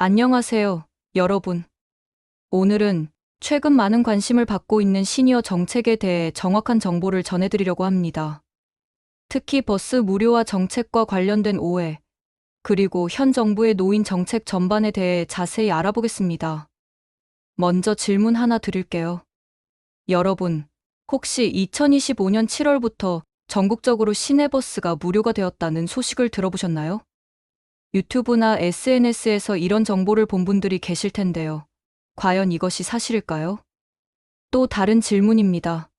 안녕하세요, 여러분. 오늘은 최근 많은 관심을 받고 있는 시니어 정책에 대해 정확한 정보를 전해드리려고 합니다. 특히 버스 무료화 정책과 관련된 오해, 그리고 현 정부의 노인 정책 전반에 대해 자세히 알아보겠습니다. 먼저 질문 하나 드릴게요. 여러분, 혹시 2025년 7월부터 전국적으로 시내버스가 무료가 되었다는 소식을 들어보셨나요? 유튜브나 SNS에서 이런 정보를 본 분들이 계실 텐데요. 과연 이것이 사실일까요? 또 다른 질문입니다.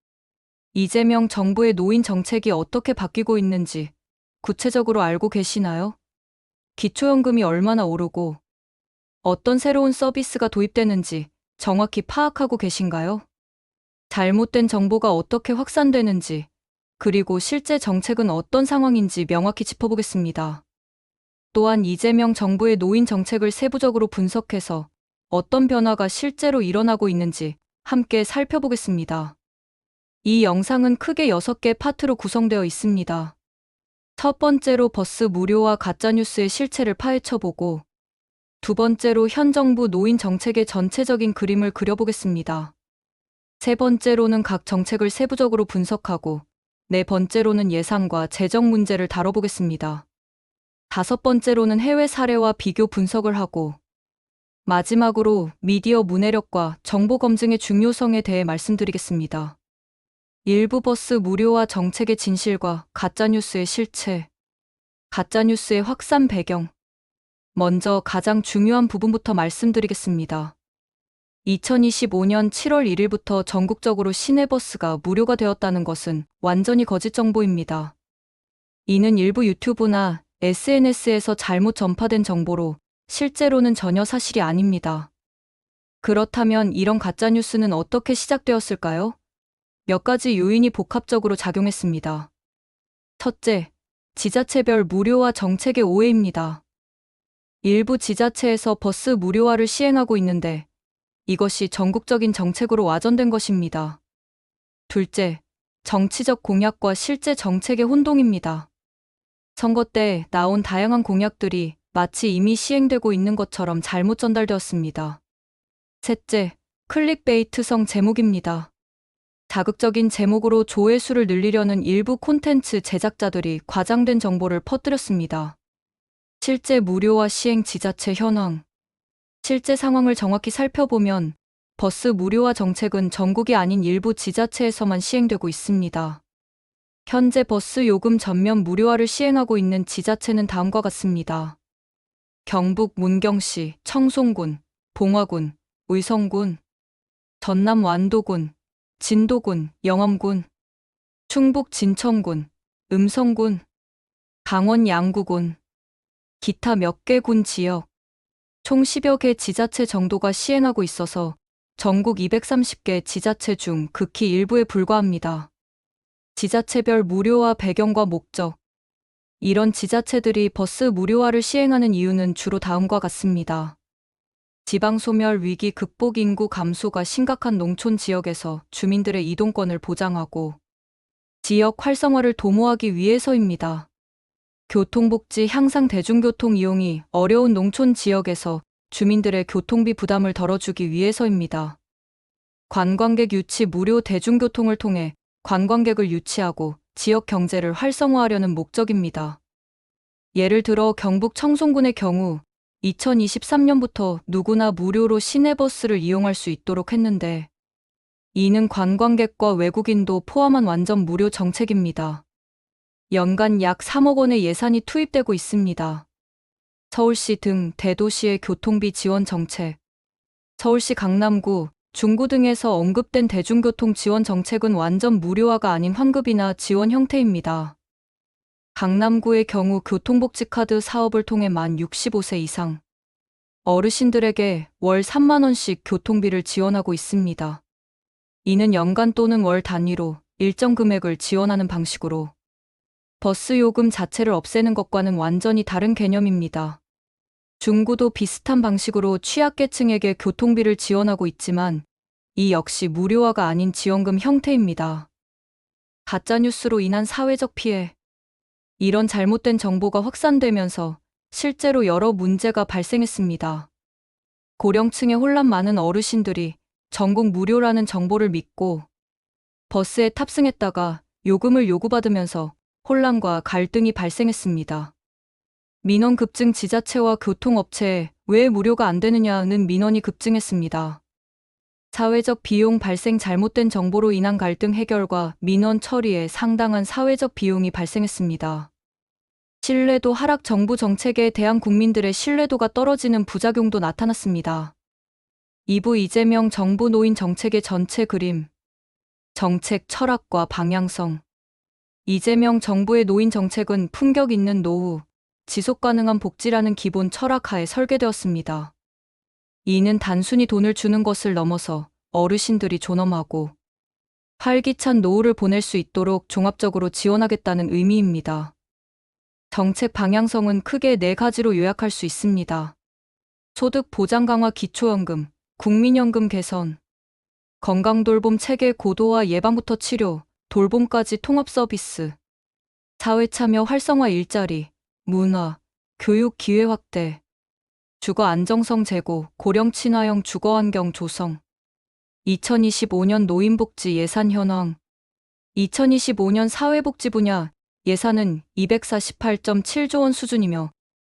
이재명 정부의 노인 정책이 어떻게 바뀌고 있는지 구체적으로 알고 계시나요? 기초연금이 얼마나 오르고 어떤 새로운 서비스가 도입되는지 정확히 파악하고 계신가요? 잘못된 정보가 어떻게 확산되는지, 그리고 실제 정책은 어떤 상황인지 명확히 짚어보겠습니다. 또한 이재명 정부의 노인 정책을 세부적으로 분석해서 어떤 변화가 실제로 일어나고 있는지 함께 살펴보겠습니다. 이 영상은 크게 6개 파트로 구성되어 있습니다. 첫 번째로 버스 무료와 가짜뉴스의 실체를 파헤쳐보고, 두 번째로 현 정부 노인 정책의 전체적인 그림을 그려보겠습니다. 세 번째로는 각 정책을 세부적으로 분석하고, 네 번째로는 예산과 재정 문제를 다뤄보겠습니다. 다섯 번째로는 해외 사례와 비교 분석을 하고, 마지막으로 미디어 문해력과 정보 검증의 중요성에 대해 말씀드리겠습니다. 일부 버스 무료화 정책의 진실과 가짜뉴스의 실체, 가짜뉴스의 확산 배경. 먼저 가장 중요한 부분부터 말씀드리겠습니다. 2025년 7월 1일부터 전국적으로 시내버스가 무료가 되었다는 것은 완전히 거짓 정보입니다. 이는 일부 유튜브나 SNS에서 잘못 전파된 정보로 실제로는 전혀 사실이 아닙니다. 그렇다면 이런 가짜뉴스는 어떻게 시작되었을까요? 몇 가지 요인이 복합적으로 작용했습니다. 첫째, 지자체별 무료화 정책의 오해입니다. 일부 지자체에서 버스 무료화를 시행하고 있는데 이것이 전국적인 정책으로 와전된 것입니다. 둘째, 정치적 공약과 실제 정책의 혼동입니다. 선거 때 나온 다양한 공약들이 마치 이미 시행되고 있는 것처럼 잘못 전달되었습니다. 셋째, 클릭베이트성 제목입니다. 자극적인 제목으로 조회수를 늘리려는 일부 콘텐츠 제작자들이 과장된 정보를 퍼뜨렸습니다. 실제 무료화 시행 지자체 현황. 실제 상황을 정확히 살펴보면 버스 무료화 정책은 전국이 아닌 일부 지자체에서만 시행되고 있습니다. 현재 버스 요금 전면 무료화를 시행하고 있는 지자체는 다음과 같습니다. 경북 문경시, 청송군, 봉화군, 의성군, 전남 완도군, 진도군, 영암군, 충북 진천군, 음성군, 강원 양구군, 기타 몇 개 군 지역, 총 10여 개 지자체 정도가 시행하고 있어서 전국 230개 지자체 중 극히 일부에 불과합니다. 지자체별 무료화 배경과 목적. 이런 지자체들이 버스 무료화를 시행하는 이유는 주로 다음과 같습니다. 지방소멸 위기 극복 인구 감소가 심각한 농촌 지역에서 주민들의 이동권을 보장하고 지역 활성화를 도모하기 위해서입니다. 교통복지 향상 대중교통 이용이 어려운 농촌 지역에서 주민들의 교통비 부담을 덜어주기 위해서입니다. 관광객 유치 무료 대중교통을 통해 관광객을 유치하고 지역 경제를 활성화하려는 목적입니다. 예를 들어 경북 청송군의 경우 2023년부터 누구나 무료로 시내버스를 이용할 수 있도록 했는데 이는 관광객과 외국인도 포함한 완전 무료 정책입니다. 연간 약 3억 원의 예산이 투입되고 있습니다. 서울시 등 대도시의 교통비 지원 정책. 서울시 강남구, 중구 등에서 언급된 대중교통 지원 정책은 완전 무료화가 아닌 환급이나 지원 형태입니다. 강남구의 경우 교통복지카드 사업을 통해 만 65세 이상 어르신들에게 월 3만 원씩 교통비를 지원하고 있습니다. 이는 연간 또는 월 단위로 일정 금액을 지원하는 방식으로 버스 요금 자체를 없애는 것과는 완전히 다른 개념입니다. 중구도 비슷한 방식으로 취약계층에게 교통비를 지원하고 있지만 이 역시 무료화가 아닌 지원금 형태입니다. 가짜뉴스로 인한 사회적 피해. 이런 잘못된 정보가 확산되면서 실제로 여러 문제가 발생했습니다. 고령층에 혼란 많은 어르신들이 전국 무료라는 정보를 믿고 버스에 탑승했다가 요금을 요구받으면서 혼란과 갈등이 발생했습니다. 민원 급증 지자체와 교통업체에 왜 무료가 안 되느냐는 민원이 급증했습니다. 사회적 비용 발생 잘못된 정보로 인한 갈등 해결과 민원 처리에 상당한 사회적 비용이 발생했습니다. 신뢰도 하락 정부 정책에 대한 국민들의 신뢰도가 떨어지는 부작용도 나타났습니다. 2부 이재명 정부 노인 정책의 전체 그림. 정책 철학과 방향성. 이재명 정부의 노인 정책은 품격 있는 노후, 지속 가능한 복지라는 기본 철학하에 설계되었습니다. 이는 단순히 돈을 주는 것을 넘어서 어르신들이 존엄하고 활기찬 노후를 보낼 수 있도록 종합적으로 지원하겠다는 의미입니다. 정책 방향성은 크게 4가지로 요약할 수 있습니다. 소득 보장 강화 기초연금, 국민연금 개선, 건강돌봄 체계 고도화 예방부터 치료, 돌봄까지 통합 서비스, 사회참여 활성화 일자리, 문화, 교육 기회 확대, 주거 안정성 제고, 고령 친화형 주거 환경 조성. 2025년 노인복지 예산 현황. 2025년 사회복지 분야 예산은 248.7조 원 수준이며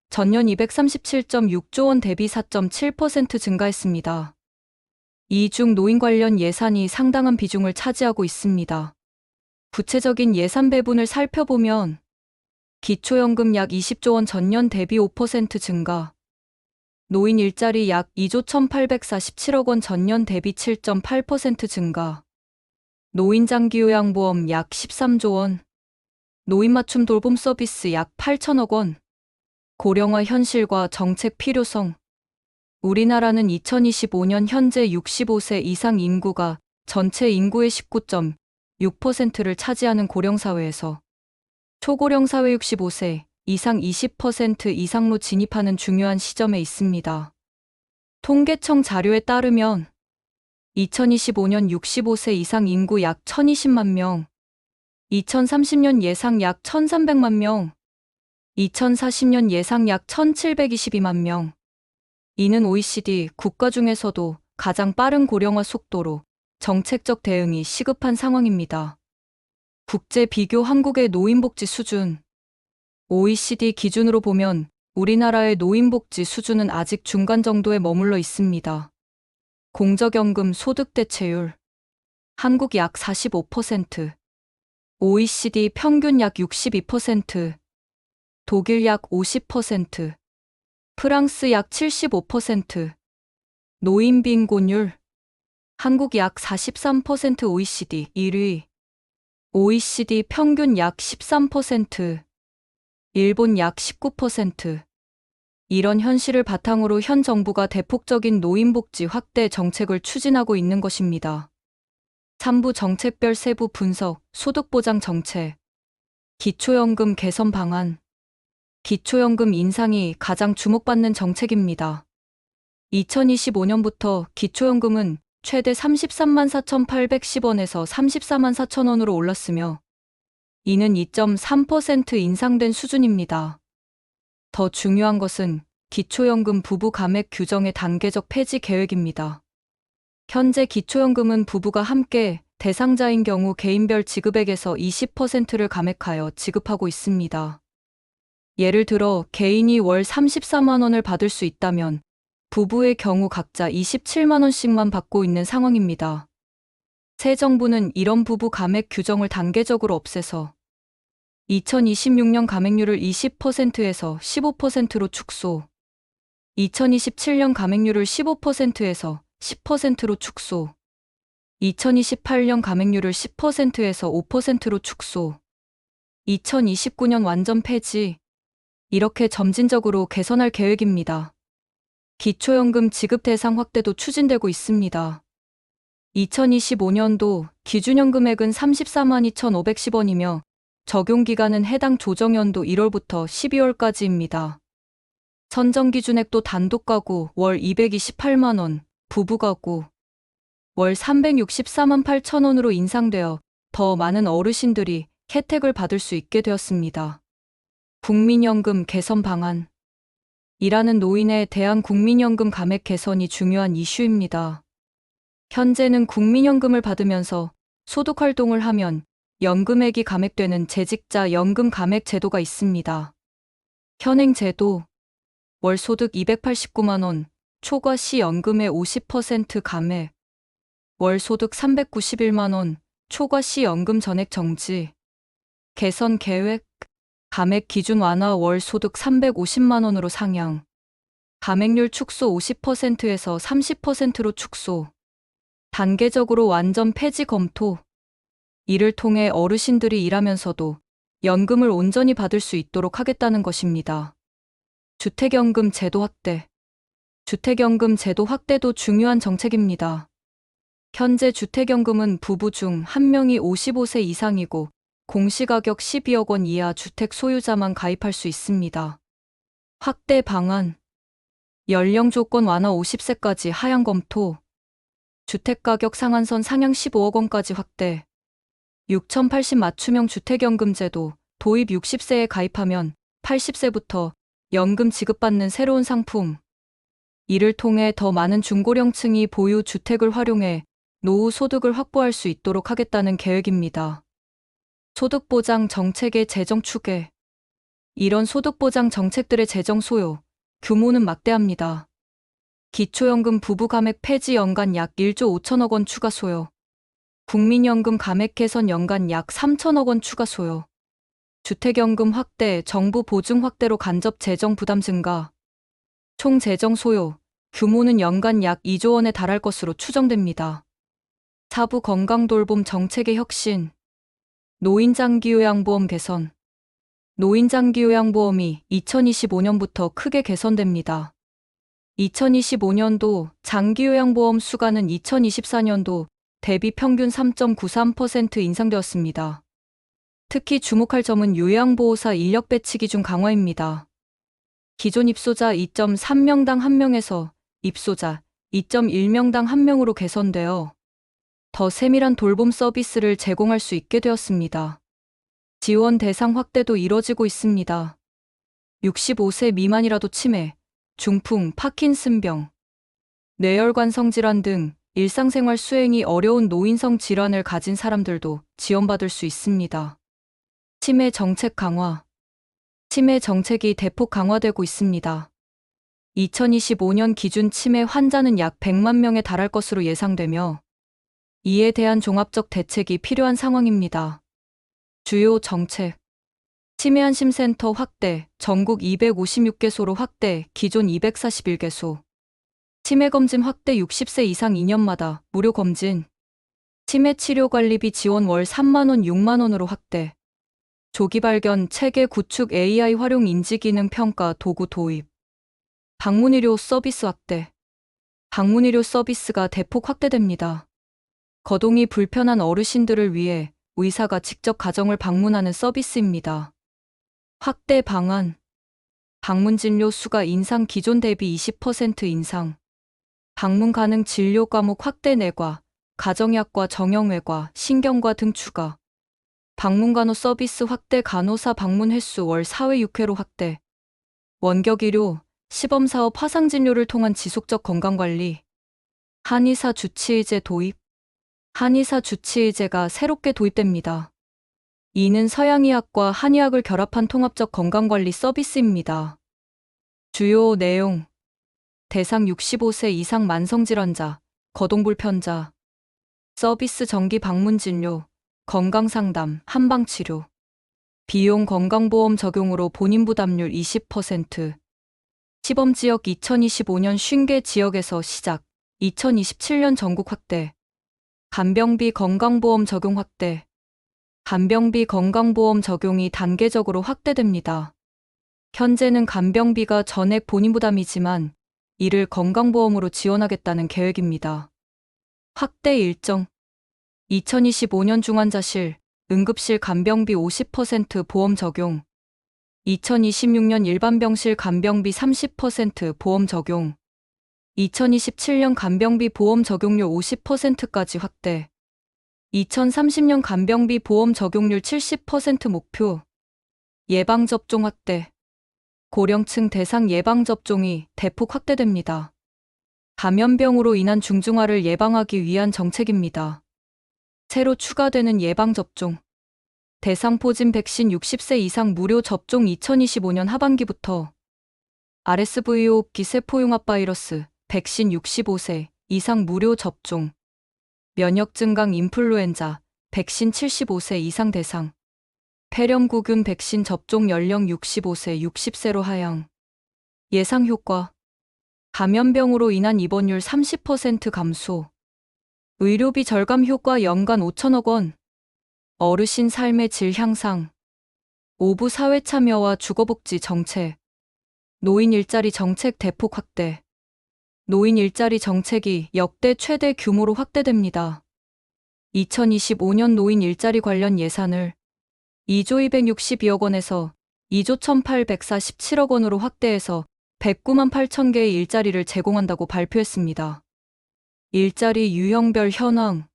전년 237.6조 원 대비 4.7% 증가했습니다. 이 중 노인 관련 예산이 상당한 비중을 차지하고 있습니다. 구체적인 예산 배분을 살펴보면 기초연금 약 20조 원 전년 대비 5% 증가, 노인 일자리 약 2조 1,847억 원 전년 대비 7.8% 증가, 노인 장기요양보험 약 13조 원, 노인 맞춤 돌봄 서비스 약 8천억 원, 고령화 현실과 정책 필요성. 우리나라는 2025년 현재 65세 이상 인구가 전체 인구의 19.6%를 차지하는 고령사회에서 초고령 사회 65세 이상 20% 이상로 진입하는 중요한 시점에 있습니다. 통계청 자료에 따르면 2025년 65세 이상 인구 약 1,020만 명, 2030년 예상 약 1,300만 명, 2040년 예상 약 1,722만 명. 이는 OECD 국가 중에서도 가장 빠른 고령화 속도로 정책적 대응이 시급한 상황입니다. 국제 비교 한국의 노인복지 수준. OECD 기준으로 보면 우리나라의 노인복지 수준은 아직 중간 정도에 머물러 있습니다. 공적연금 소득 대체율. 한국 약 45%, OECD 평균 약 62%, 독일 약 50%, 프랑스 약 75%, 노인 빈곤율. 한국 약 43%, OECD 1위, OECD 평균 약 13%, 일본 약 19%. 이런 현실을 바탕으로 현 정부가 대폭적인 노인복지 확대 정책을 추진하고 있는 것입니다. 3부 정책별 세부 분석, 소득보장 정책, 기초연금 개선 방안. 기초연금 인상이 가장 주목받는 정책입니다. 2025년부터 기초연금은 최대 33만 4,810원에서 34만 4천원으로 올랐으며 이는 2.3% 인상된 수준입니다. 더 중요한 것은 기초연금 부부 감액 규정의 단계적 폐지 계획입니다. 현재 기초연금은 부부가 함께 대상자인 경우 개인별 지급액에서 20%를 감액하여 지급하고 있습니다. 예를 들어 개인이 월 34만 원을 받을 수 있다면 부부의 경우 각자 27만 원씩만 받고 있는 상황입니다. 새 정부는 이런 부부 감액 규정을 단계적으로 없애서 2026년 감액률을 20%에서 15%로 축소, 2027년 감액률을 15%에서 10%로 축소, 2028년 감액률을 10%에서 5%로 축소, 2029년 완전 폐지, 이렇게 점진적으로 개선할 계획입니다. 기초연금 지급 대상 확대도 추진되고 있습니다. 2025년도 기준연 금액은 34만 2,510원이며 적용기간은 해당 조정연도 1월부터 12월까지입니다. 선정기준액도 단독가구 월 228만 원, 부부가구 월 364만 8천 원으로 인상되어 더 많은 어르신들이 혜택을 받을 수 있게 되었습니다. 국민연금 개선 방안. 일하는 노인에 대한 국민연금 감액 개선이 중요한 이슈입니다. 현재는 국민연금을 받으면서 소득활동을 하면 연금액이 감액되는 재직자 연금 감액 제도가 있습니다. 현행 제도, 월소득 289만 원, 초과 시 연금의 50% 감액, 월소득 391만 원, 초과 시 연금 전액 정지, 개선 계획, 감액 기준 완화 월소득 350만 원으로 상향, 감액률 축소 50%에서 30%로 축소, 단계적으로 완전 폐지 검토, 이를 통해 어르신들이 일하면서도 연금을 온전히 받을 수 있도록 하겠다는 것입니다. 주택연금 제도 확대. 주택연금 제도 확대도 중요한 정책입니다. 현재 주택연금은 부부 중 한 명이 55세 이상이고 공시가격 12억 원 이하 주택 소유자만 가입할 수 있습니다. 확대 방안. 연령 조건 완화 50세까지 하향 검토. 주택가격 상한선 상향 15억 원까지 확대. 6080 맞춤형 주택연금 제도 도입 60세에 가입하면 80세부터 연금 지급받는 새로운 상품. 이를 통해 더 많은 중고령층이 보유 주택을 활용해 노후 소득을 확보할 수 있도록 하겠다는 계획입니다. 소득보장 정책의 재정 추계. 이런 소득보장 정책들의 재정 소요, 규모는 막대합니다. 기초연금 부부 감액 폐지 연간 약 1조 5천억 원 추가 소요. 국민연금 감액 개선 연간 약 3천억 원 추가 소요. 주택연금 확대, 정부 보증 확대로 간접 재정 부담 증가. 총 재정 소요, 규모는 연간 약 2조 원에 달할 것으로 추정됩니다. 사부 건강돌봄 정책의 혁신. 노인장기요양보험 개선. 노인장기요양보험이 2025년부터 크게 개선됩니다. 2025년도 장기요양보험 수가는 2024년도 대비 평균 3.93% 인상되었습니다. 특히 주목할 점은 요양보호사 인력 배치 기준 강화입니다. 기존 입소자 2.3명당 1명에서 입소자 2.1명당 1명으로 개선되어 더 세밀한 돌봄 서비스를 제공할 수 있게 되었습니다. 지원 대상 확대도 이뤄지고 있습니다. 65세 미만이라도 치매, 중풍, 파킨슨병, 뇌혈관성 질환 등 일상생활 수행이 어려운 노인성 질환을 가진 사람들도 지원받을 수 있습니다. 치매 정책 강화. 치매 정책이 대폭 강화되고 있습니다. 2025년 기준 치매 환자는 약 100만 명에 달할 것으로 예상되며 이에 대한 종합적 대책이 필요한 상황입니다. 주요 정책. 치매안심센터 확대, 전국 256개소로 확대, 기존 241개소. 치매검진 확대 60세 이상 2년마다 무료 검진. 치매치료관리비 지원 월 3만 원, 6만 원으로 확대. 조기 발견, 체계 구축 AI 활용 인지기능 평가 도구 도입. 방문의료 서비스 확대. 방문의료 서비스가 대폭 확대됩니다. 거동이 불편한 어르신들을 위해 의사가 직접 가정을 방문하는 서비스입니다. 확대 방안. 방문 진료 수가 인상 기존 대비 20% 인상. 방문 가능 진료 과목 확대 내과, 가정의학과 정형외과, 신경과 등 추가. 방문 간호 서비스 확대 간호사 방문 횟수 월 4회 6회로 확대. 원격의료, 시범사업 화상진료를 통한 지속적 건강관리. 한의사 주치의제 도입. 한의사 주치의제가 새롭게 도입됩니다. 이는 서양의학과 한의학을 결합한 통합적 건강관리 서비스입니다. 주요 내용. 대상 65세 이상 만성질환자, 거동불편자. 서비스 정기 방문진료, 건강상담, 한방치료. 비용 건강보험 적용으로 본인부담률 20%. 시범지역 2025년 50개 지역에서 시작, 2027년 전국 확대. 간병비 건강보험 적용 확대. 간병비 건강보험 적용이 단계적으로 확대됩니다. 현재는 간병비가 전액 본인부담이지만 이를 건강보험으로 지원하겠다는 계획입니다. 확대 일정. 2025년 중환자실, 응급실 간병비 50% 보험 적용. 2026년 일반병실 간병비 30% 보험 적용. 2027년 간병비 보험 적용률 50%까지 확대. 2030년 간병비 보험 적용률 70% 목표. 예방접종 확대. 고령층 대상 예방접종이 대폭 확대됩니다. 감염병으로 인한 중증화를 예방하기 위한 정책입니다. 새로 추가되는 예방접종. 대상포진 백신 60세 이상 무료 접종 2025년 하반기부터 RSV5 기세포용합 바이러스 백신 65세 이상 무료 접종. 면역 증강 인플루엔자 백신 75세 이상 대상. 폐렴구균 백신 접종 연령 65세 60세로 하향. 예상 효과. 감염병으로 인한 입원율 30% 감소. 의료비 절감 효과 연간 5천억 원. 어르신 삶의 질 향상. 오부 사회 참여와 주거복지 정책. 노인 일자리 정책 대폭 확대. 노인 일자리 정책이 역대 최대 규모로 확대됩니다. 2025년 노인 일자리 관련 예산을 2조 262억 원에서 2조 1847억 원으로 확대해서 109만 8천 개의 일자리를 제공한다고 발표했습니다. 일자리 유형별 현황.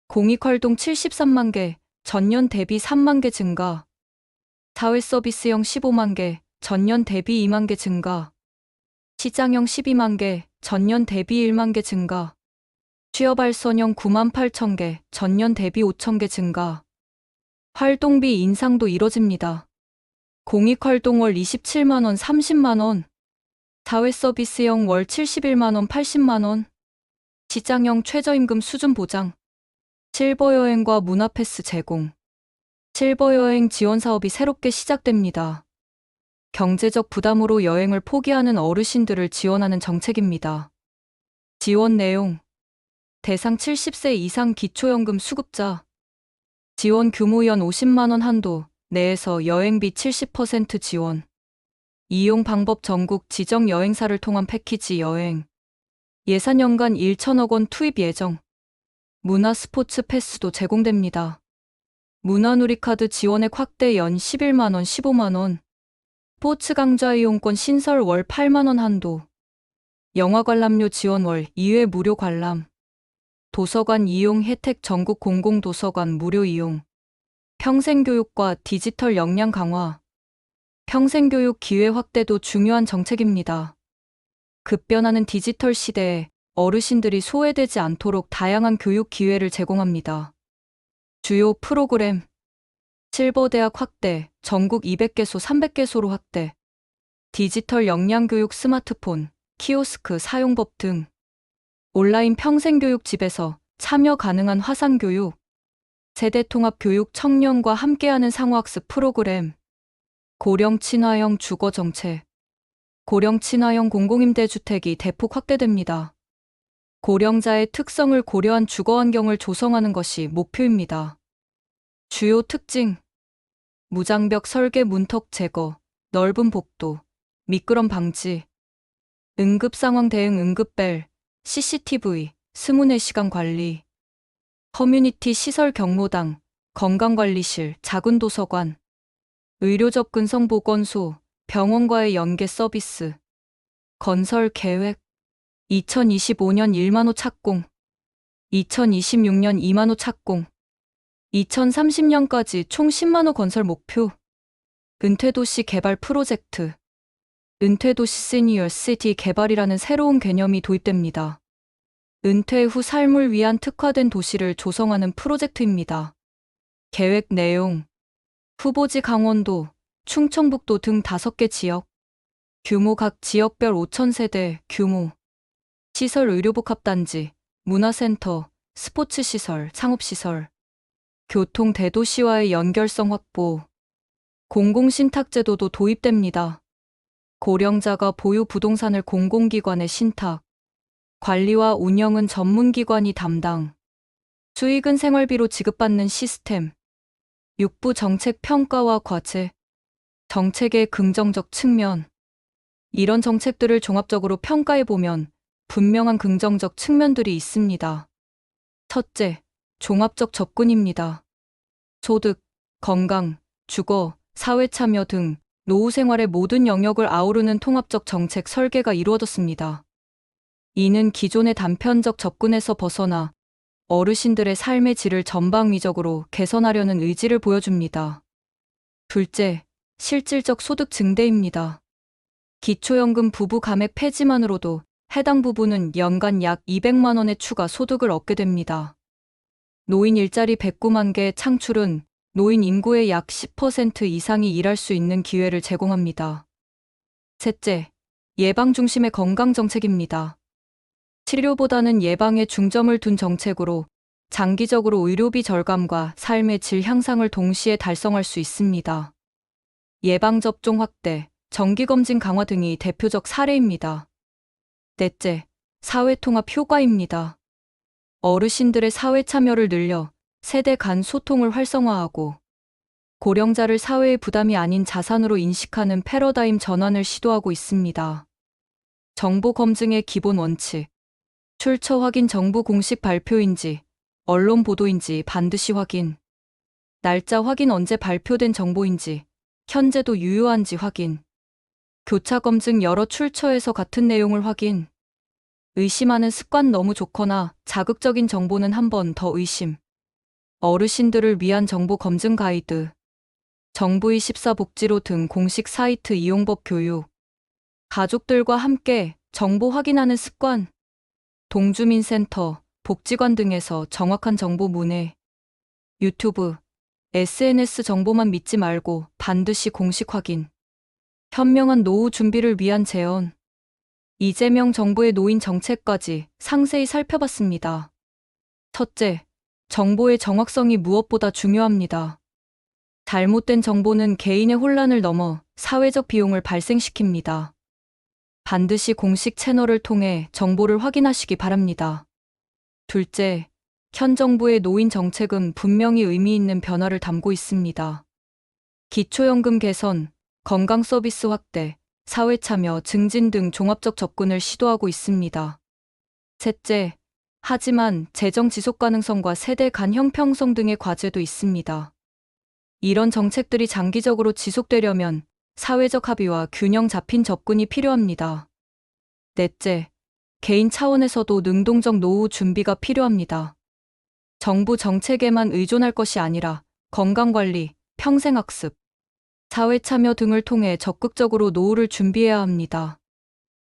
공익활동 73만 개, 전년 대비 3만 개 증가. 사회서비스형 15만 개, 전년 대비 2만 개 증가. 시장형 12만 개, 전년 대비 1만 개 증가. 취업알선형 9만 8천 개, 전년 대비 5천 개 증가. 활동비 인상도 이뤄집니다. 공익활동 월 27만 원, 30만 원. 사회서비스형 월 71만 원, 80만 원. 시장형 최저임금 수준 보장. 실버여행과 문화패스 제공. 실버여행 지원 사업이 새롭게 시작됩니다. 경제적 부담으로 여행을 포기하는 어르신들을 지원하는 정책입니다. 지원 내용. 대상 70세 이상 기초연금 수급자. 지원 규모 연 50만 원 한도 내에서 여행비 70% 지원. 이용 방법 전국 지정 여행사를 통한 패키지 여행. 예산 연간 1천억 원 투입 예정. 문화 스포츠 패스도 제공됩니다. 문화누리카드 지원액 확대 연 11만 원, 15만 원. 스포츠 강좌 이용권 신설 월 8만 원 한도. 영화 관람료 지원 월 2회 무료 관람. 도서관 이용 혜택 전국 공공도서관 무료 이용. 평생교육과 디지털 역량 강화. 평생교육 기회 확대도 중요한 정책입니다. 급변하는 디지털 시대에 어르신들이 소외되지 않도록 다양한 교육 기회를 제공합니다. 주요 프로그램. 실버대학 확대, 전국 200개소 300개소로 확대. 디지털 역량 교육 스마트폰, 키오스크 사용법 등. 온라인 평생교육 집에서 참여 가능한 화상교육. 세대통합교육 청년과 함께하는 상호학습 프로그램. 고령 친화형 주거정책. 고령 친화형 공공임대주택이 대폭 확대됩니다. 고령자의 특성을 고려한 주거환경을 조성하는 것이 목표입니다. 주요 특징. 무장벽 설계 문턱 제거, 넓은 복도, 미끄럼 방지. 응급상황 대응 응급벨, CCTV, 24시간 관리. 커뮤니티 시설 경로당, 건강관리실, 작은 도서관. 의료 접근성 보건소, 병원과의 연계 서비스. 건설 계획. 2025년 1만 호 착공. 2026년 2만 호 착공. 2030년까지 총 10만 호 건설 목표. 은퇴도시 개발 프로젝트. 은퇴도시 시니어 시티 개발이라는 새로운 개념이 도입됩니다. 은퇴 후 삶을 위한 특화된 도시를 조성하는 프로젝트입니다. 계획 내용. 후보지 강원도, 충청북도 등 5개 지역. 규모 각 지역별 5,000세대 규모. 시설 의료복합단지, 문화센터, 스포츠시설, 상업시설. 교통 대도시와의 연결성 확보. 공공신탁제도도 도입됩니다. 고령자가 보유 부동산을 공공기관에 신탁. 관리와 운영은 전문기관이 담당. 수익은 생활비로 지급받는 시스템. 육부 정책 평가와 과제. 정책의 긍정적 측면. 이런 정책들을 종합적으로 평가해보면 분명한 긍정적 측면들이 있습니다. 첫째, 종합적 접근입니다. 소득, 건강, 주거, 사회참여 등 노후 생활의 모든 영역을 아우르는 통합적 정책 설계가 이루어졌습니다. 이는 기존의 단편적 접근에서 벗어나 어르신들의 삶의 질을 전방위적으로 개선하려는 의지를 보여줍니다. 둘째, 실질적 소득 증대입니다. 기초연금 부부 감액 폐지만으로도 해당 부부는 연간 약 200만 원의 추가 소득을 얻게 됩니다. 노인 일자리 109만 개 창출은 노인 인구의 약 10% 이상이 일할 수 있는 기회를 제공합니다. 셋째, 예방 중심의 건강 정책입니다. 치료보다는 예방에 중점을 둔 정책으로 장기적으로 의료비 절감과 삶의 질 향상을 동시에 달성할 수 있습니다. 예방접종 확대, 정기검진 강화 등이 대표적 사례입니다. 넷째, 사회통합 효과입니다. 어르신들의 사회 참여를 늘려 세대 간 소통을 활성화하고 고령자를 사회의 부담이 아닌 자산으로 인식하는 패러다임 전환을 시도하고 있습니다. 정보 검증의 기본 원칙. 출처 확인 정부 공식 발표인지, 언론 보도인지 반드시 확인. 날짜 확인 언제 발표된 정보인지, 현재도 유효한지 확인. 교차 검증 여러 출처에서 같은 내용을 확인. 의심하는 습관 너무 좋거나 자극적인 정보는 한 번 더 의심. 어르신들을 위한 정보 검증 가이드. 정부의 14복지로 등 공식 사이트 이용법 교육. 가족들과 함께 정보 확인하는 습관. 동주민센터, 복지관 등에서 정확한 정보 문의. 유튜브, SNS 정보만 믿지 말고 반드시 공식 확인. 현명한 노후 준비를 위한 재원. 이재명 정부의 노인 정책까지 상세히 살펴봤습니다. 첫째, 정보의 정확성이 무엇보다 중요합니다. 잘못된 정보는 개인의 혼란을 넘어 사회적 비용을 발생시킵니다. 반드시 공식 채널을 통해 정보를 확인하시기 바랍니다. 둘째, 현 정부의 노인 정책은 분명히 의미 있는 변화를 담고 있습니다. 기초연금 개선, 건강 서비스 확대, 사회 참여 증진 등 종합적 접근을 시도하고 있습니다. 셋째, 하지만 재정 지속 가능성과 세대 간 형평성 등의 과제도 있습니다. 이런 정책들이 장기적으로 지속되려면 사회적 합의와 균형 잡힌 접근이 필요합니다. 넷째, 개인 차원에서도 능동적 노후 준비가 필요합니다. 정부 정책에만 의존할 것이 아니라 건강관리, 평생학습, 사회 참여 등을 통해 적극적으로 노후를 준비해야 합니다.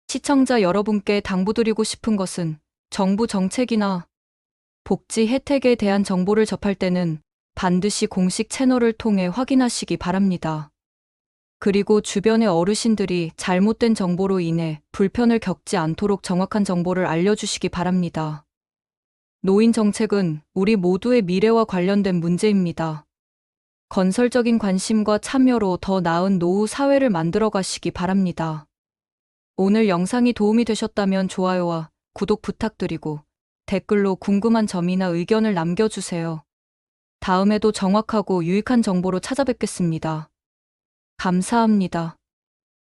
시청자 여러분께 당부드리고 싶은 것은 정부 정책이나 복지 혜택에 대한 정보를 접할 때는 반드시 공식 채널을 통해 확인하시기 바랍니다. 그리고 주변의 어르신들이 잘못된 정보로 인해 불편을 겪지 않도록 정확한 정보를 알려주시기 바랍니다. 노인 정책은 우리 모두의 미래와 관련된 문제입니다. 건설적인 관심과 참여로 더 나은 노후 사회를 만들어 가시기 바랍니다. 오늘 영상이 도움이 되셨다면 좋아요와 구독 부탁드리고 댓글로 궁금한 점이나 의견을 남겨주세요. 다음에도 정확하고 유익한 정보로 찾아뵙겠습니다. 감사합니다.